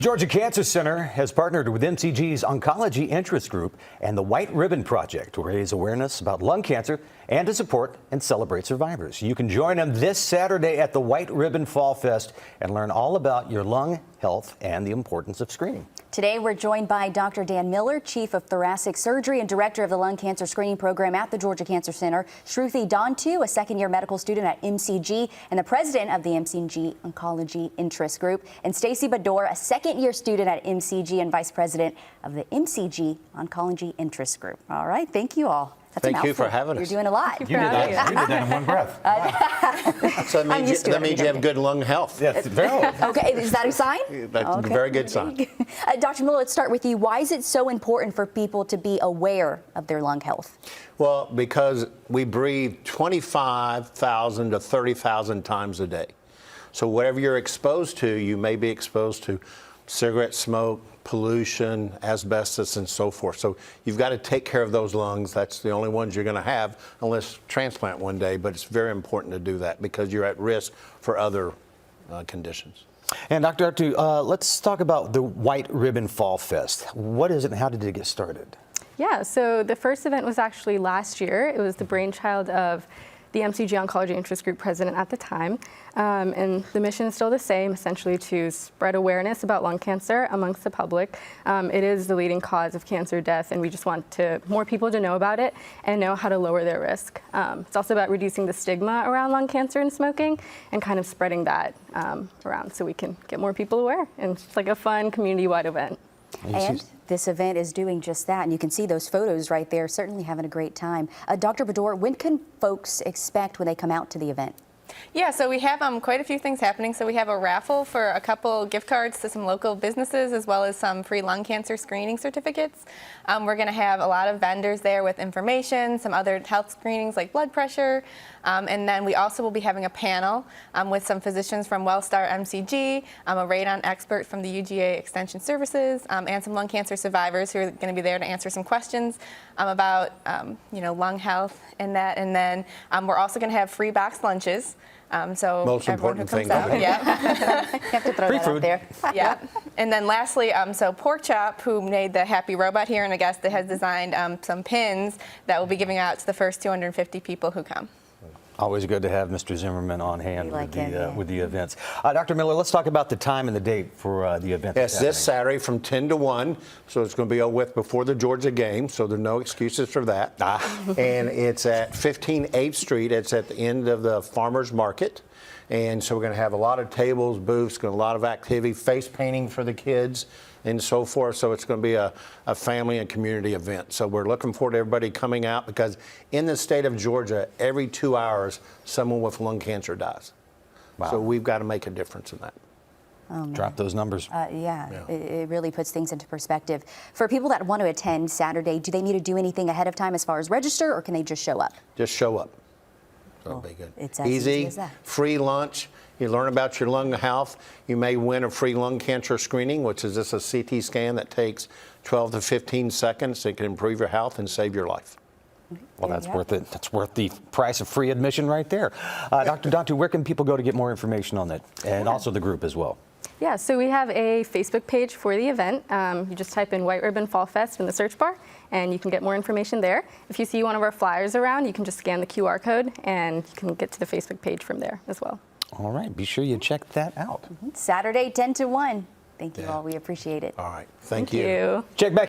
Georgia Cancer Center has partnered with MCG's Oncology Interest Group and the White Ribbon Project to raise awareness about lung cancer and to support and celebrate survivors. You can join them this Saturday at the White Ribbon Fall Fest and learn all about your lung health and the importance of screening. Today, we're joined by Dr. Dan Miller, Chief of Thoracic Surgery and Director of the Lung Cancer Screening Program at the Georgia Cancer Center, Shruti Dantu, a second-year medical student at MCG and the president of the MCG Oncology Interest Group, and Stacy Bador, a second-year student at MCG and vice president of the MCG Oncology Interest Group. All right, thank you all. That's Thank you for having us. You're doing a lot. You did that in one breath. So that means you have good lung health. Yes, Okay, is that a sign? That's a very good sign. Dr. Miller, let's start with you. Why is it so important for people to be aware of their lung health? Well, because we breathe 25,000 to 30,000 times a day. So whatever you're exposed to, you may be exposed to cigarette smoke, pollution, asbestos, and so forth. So you've got to take care of those lungs. That's the only ones you're going to have unless transplant one day, but it's very important to do that because you're at risk for other conditions. And Dr. Dantu, let's talk about the White Ribbon Fall Fest. What is it and how did it get started? Yeah, so the first event was actually last year. It was the brainchild of the MCG Oncology Interest Group president at the time. And the mission is still the same, essentially to spread awareness about lung cancer amongst the public. It is the leading cause of cancer death, and we just want more people to know about it and know how to lower their risk. It's also about reducing the stigma around lung cancer and smoking and kind of spreading that around so we can get more people aware. And it's like a fun community-wide event. And this event is doing just that, and you can see those photos right there, certainly having a great time. Dr. Bador, when can folks expect when they come out to the event? Yeah, so we have quite a few things happening. So we have a raffle for a couple gift cards to some local businesses, as well as some free lung cancer screening certificates. We're going to have a lot of vendors there with information, some other health screenings like blood pressure, and then we also will be having a panel with some physicians from Wellstar MCG, a radon expert from the UGA Extension Services, and some lung cancer survivors who are going to be there to answer some questions about lung health and that. And then we're also going to have free box lunches. So most important thing. Yeah. You have to throw that out there. Yeah. And then lastly, so Pork Chop, who made the Happy Robot here and a guest that has designed some pins that we'll be giving out to the first 250 people who come. Always good to have Mr. Zimmerman on hand with the yeah. events. Dr. Miller, let's talk about the time and the date for the event. Yes, this Saturday from 10 to 1. So it's going to be before the Georgia game, so there are no excuses for that. And it's at 15 8th Street. It's at the end of the farmers market. And so we're going to have a lot of tables, booths, a lot of activity, face painting for the kids, and so forth. So it's going to be a family and community event. So we're looking forward to everybody coming out because in the state of Georgia, every 2 hours, someone with lung cancer dies. Wow. So we've got to make a difference in that. Oh, drop those numbers. Yeah. It really puts things into perspective. For people that want to attend Saturday, do they need to do anything ahead of time as far as register, or can they just show up? Just show up. That'll be good. It's as easy as that. Free lunch. You learn about your lung health. You may win a free lung cancer screening, which is just a CT scan that takes 12 to 15 seconds. It can improve your health and save your life. Well, that's worth it. That's worth the price of free admission right there. Dr. Dantu, where can people go to get more information on that, and also the group as well? Yeah, so we have a Facebook page for the event. You just type in White Ribbon Fall Fest in the search bar, and you can get more information there. If you see one of our flyers around, you can just scan the QR code, and you can get to the Facebook page from there as well. All right, be sure you check that out. Saturday, 10 to 1. Thank you all. We appreciate it. All right, thank you. Check back.